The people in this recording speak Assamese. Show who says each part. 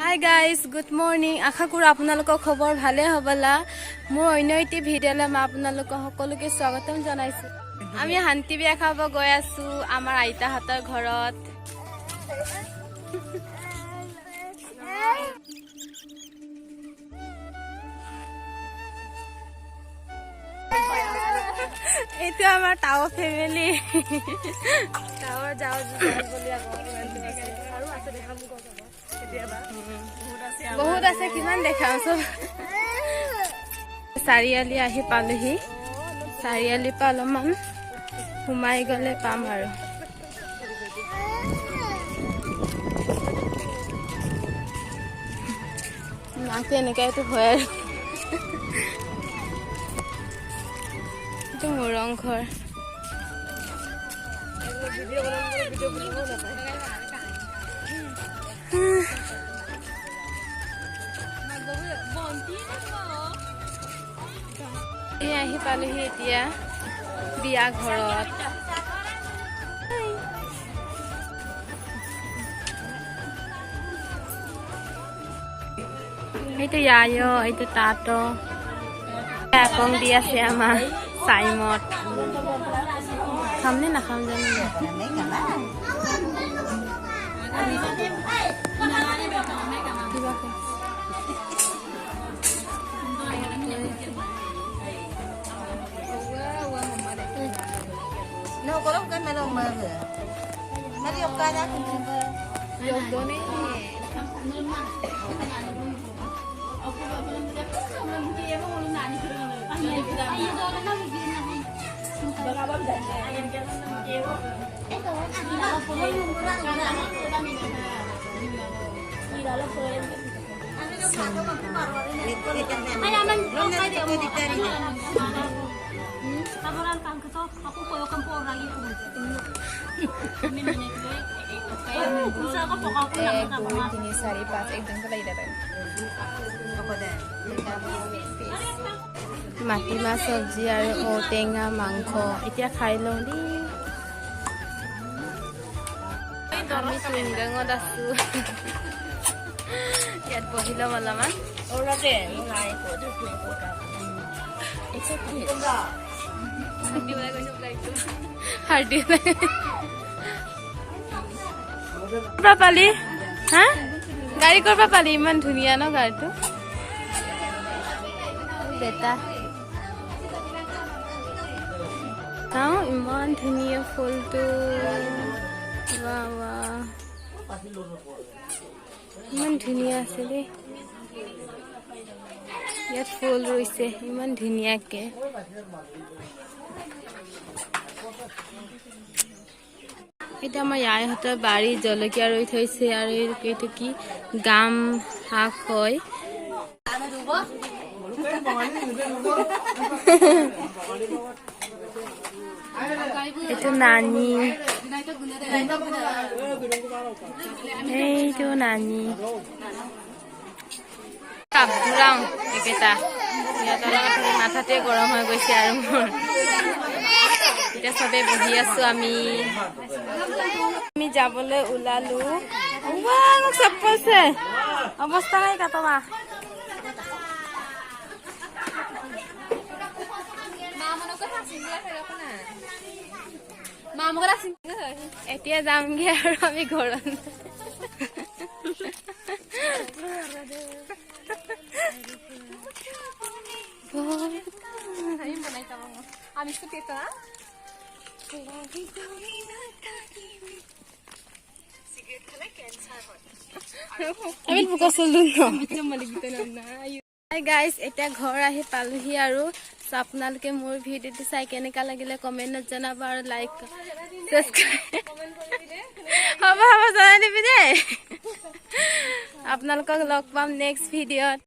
Speaker 1: হাই গাইজ, গুড মৰ্ণিং। আশা কৰোঁ আপোনালোকৰ খবৰ ভালে হ'বলা। মোৰ অন্য এটি ভিডিঅ'লৈ মই আপোনালোকক সকলোকে স্বাগতম জনাইছোঁ। আমি শান্তি বিয়া খাব গৈ আছোঁ আমাৰ আইতাহঁতৰ ঘৰত। এইটো আমাৰ টাৱাৰ ফেমিলি। টাৱাৰ যাওঁ বহুত আছে, কিমান দেখাওঁ চব। চাৰিআলি আহি পালোহি। চাৰিআলিৰ পৰা অলপমান সোমাই গ'লে পাম আৰু। মাকে এনেকাইতো হয় আৰু। এইটো মোৰ ৰংঘৰ। আহি পালোহি এতিয়া বিয়া ঘৰত। এইটো ইয়ায়, এইটো তাঁত একং দি আছে আমাৰ চাইমত। খামনে নাখাম জানো?
Speaker 2: No, có lúc cái mà đâu mà rồi. Nó đi học ca ra cùng cùng cơ.
Speaker 1: Yok doni.
Speaker 3: Tawaran kang keto, aku koyo kempor lagi ko. Bisa ako po ako lang ka mga.
Speaker 1: Ini sari pas ekdom pala idaran.
Speaker 2: Ako din.
Speaker 1: মাটিমাহ চব্জি আৰু ঔটেঙা মাংস এতিয়া খাই লওঁ দেই। আমি চুইংগাঙত আছোঁ। ইয়াত বহি ল'ম অলপমান। ক'ৰপৰা পালি? হা? গাড়ী ক'ৰপৰা পালি? ইমান ধুনীয়া ন গাড়ীটো? বেটা চাওঁ, ইমান ধুনীয়া ফুলটো। ইমান ধুনীয়া আছে দেই। ইয়াত ফুল ৰুইছে ইমান ধুনীয়াকে। এটা আমাৰ ইয়াইহঁতৰ বাৰী জলকীয়া ৰুই থৈছে আৰু এইটো কি গাম শাক হয়। এইটো নানি, এইটো নানি কাপোৰাও একেটা। সিহঁতৰ মাথাতে গৰম হৈ গৈছে আৰু মোৰ। এতিয়া চবে বহি আছো আমি যাবলৈ ওলালো। চপ্পলছে অৱস্থা নাই কাটমা। এতিয়া যামগে আৰু আমি ঘৰত। গাইজ এতিয়া ঘৰ আহি পালোহি আৰু আপোনালোকে মোৰ ভিডিঅ'টো চাই কেনেকা লাগিলে কমেণ্টত জনাব আৰু লাইক হ'ব জনাই দিবি দেই। আপোনালোকক লগ পাম নেক্সট ভিডিঅ'ত।